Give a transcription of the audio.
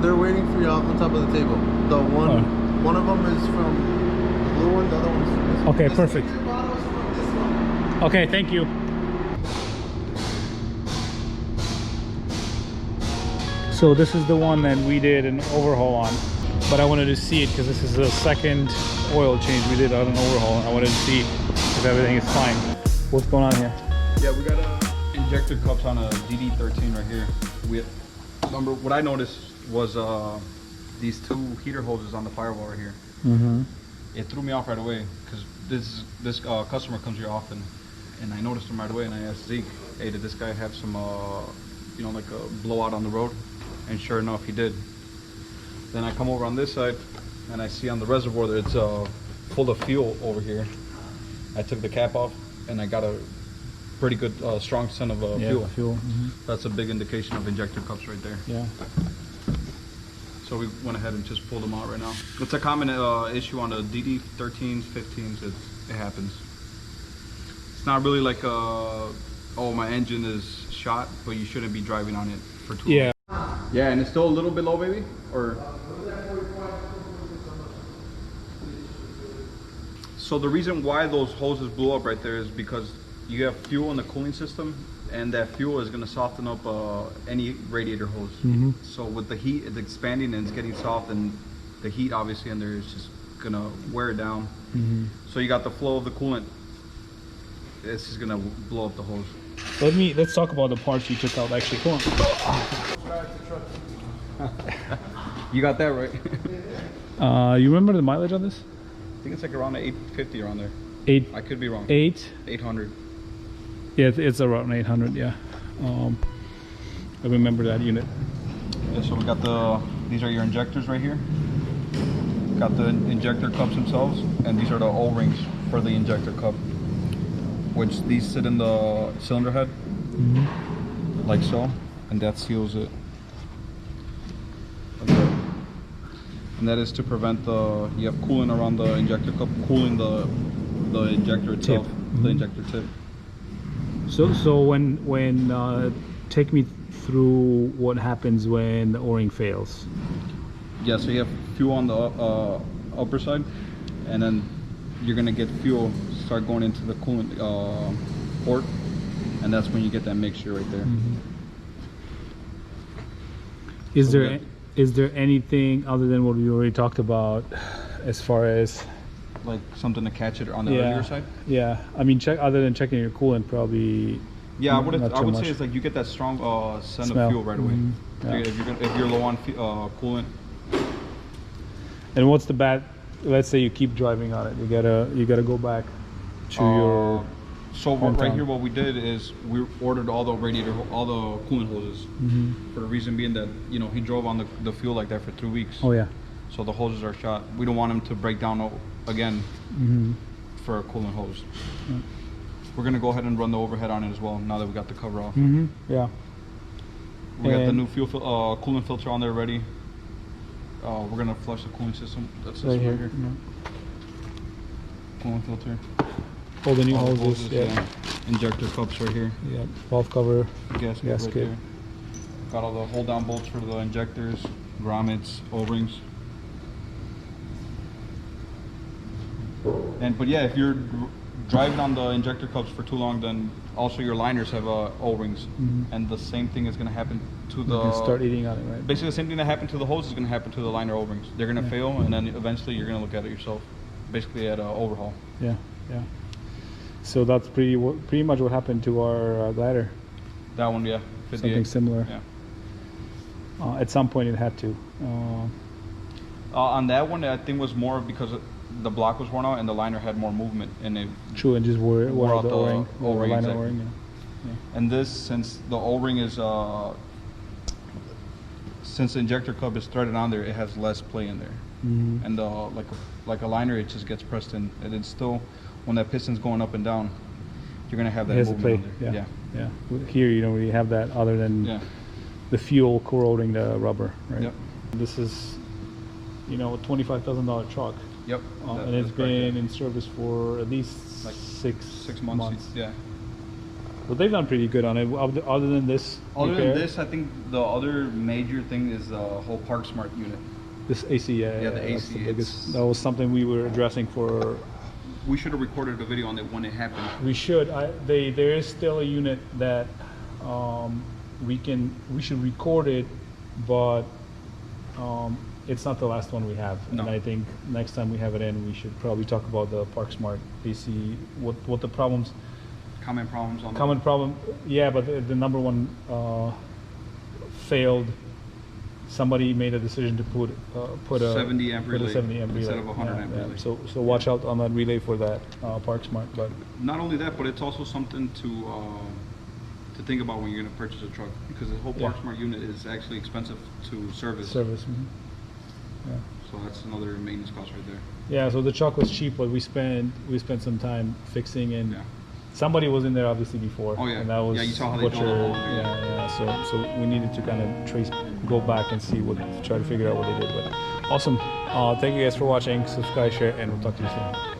they're waiting for you on top of the table. The one of them is from the blue one, the other one is from this one. Okay, perfect. Okay, thank you. So this is the one that we did an overhaul on, but I wanted to see it because this is the second oil change we did on an overhaul. I wanted to see if everything is fine. What's going on here? Yeah, we got injector cups on a DD13 right here. Remember what I noticed was these two heater hoses on the firewall right here. It threw me off right away because this customer comes here often, and I noticed him right away. And I asked Zeke, "Hey, did this guy have some, you know, like a blowout on the road?" And sure enough, he did. Then I come over on this side, and I see on the reservoir that it's full of fuel over here. I took the cap off, and I got a pretty good strong scent of fuel. That's a big indication of injector cups right there. Yeah. So we went ahead and just pulled them out right now. It's a common issue on the DD13s, 15s. It happens. It's not really like oh, my engine is shot, but you shouldn't be driving on it for too long. Yeah, and it's still a little bit low, baby? Or? So the reason why those hoses blew up right there is because you have fuel in the cooling system, and that fuel is going to soften up any radiator hose. So with the heat, it's expanding and it's getting soft, and the heat obviously in there is just going to wear it down. So you got the flow of the coolant. This is going to blow up the hose. Let's talk about the parts you took out. Actually, come on. You got that right. You remember the mileage on this? I think it's like around 850 around there. I could be wrong. 800. Yeah, it's around 800. Yeah. I remember that unit. Yeah, so we got these are your injectors right here. Got the injector cups themselves, and these are the O-rings for the injector cup, which these sit in the cylinder head, like so, and that seals it. Okay. And that is to prevent you have coolant around the injector cup, cooling the injector itself, the injector tip. So when take me through what happens when the O-ring fails. Yeah, so you have fuel on the upper side, and then you're gonna get fuel start going into the coolant port, and that's when you get that mixture right there. Is there anything other than what we already talked about as far as like something to catch it on the earlier side? Yeah, I mean, other than checking your coolant, probably. Yeah, I would say it's like you get that strong scent of fuel right away. If you're low on coolant. And what's the bad? Let's say you keep driving on it. You gotta go back to your. So right here, what we did is we ordered all the coolant hoses. For the reason being that he drove on the fuel like that for 3 weeks. Oh yeah. So the hoses are shot. We don't want them to break down again for a coolant hose. We're gonna go ahead and run the overhead on it as well now that we got the cover off. Yeah. We got the new coolant filter on there ready. We're gonna flush the cooling system. That's this right here. Coolant filter. All the new hoses. Yeah. Injector cups right here. Yeah. Valve cover. Gasket. Right there. Got all the hold down bolts for the injectors, grommets, O-rings. But yeah, if you're driving on the injector cups for too long, then also your liners have O-rings, and the same thing is going to happen to the. You can start eating on it, right? Basically, the same thing that happened to the hose is going to happen to the liner O-rings. They're going to fail, and then eventually you're going to look at it yourself, basically at an overhaul. Yeah. So that's pretty much what happened to our glider. That one, yeah. 58. Something similar. Yeah. At some point, it had to. On that one, I think was more because the block was worn out and the liner had more movement, and it. True, and just wore out the O-ring. O-ring, liner exactly. O-ring. Yeah. And this, since the O-ring is since the injector cup is threaded on there, it has less play in there. And like a liner, it just gets pressed in, and it's still, when that piston's going up and down, you're gonna have that movement on there. Yeah. Here you don't really have that other than the fuel corroding the rubber, right? Yep. This is, a $25,000 truck. Yep. And it's been in service for at least like six months. Yeah. Well, they've done pretty good on it. Other than this Other repair, than this, I think the other major thing is the whole Park Smart unit. this AC, Yeah, the that's AC, the biggest. it's- That was something we were addressing for. We should have recorded a video on it when it happened. We should. There is still a unit that we should record it, but it's not the last one we have. No. And I think next time we have it in, we should probably talk about the Park Smart AC. What the problems. Common problems on Common problem. Yeah, but the number one failed. Somebody made a decision to put a 70 amp relay 70 amp instead relay. of 100 amp relay. So watch out on that relay for that Park Smart. But Not only that, but it's also something to think about when you're going to purchase a truck, because the whole Park Yeah. Smart unit is actually expensive to service. service. Yeah. So that's another maintenance cost right there. Yeah. So the truck was cheap, but we spent some time fixing, and Yeah. somebody was in there obviously before. Oh, yeah. And that was Yeah, you saw how they butchered. drilled a hole in there. Yeah. So we needed to kind of go back and see try to figure out what they did. But awesome. Thank you guys for watching. Subscribe, share, and we'll talk to you soon.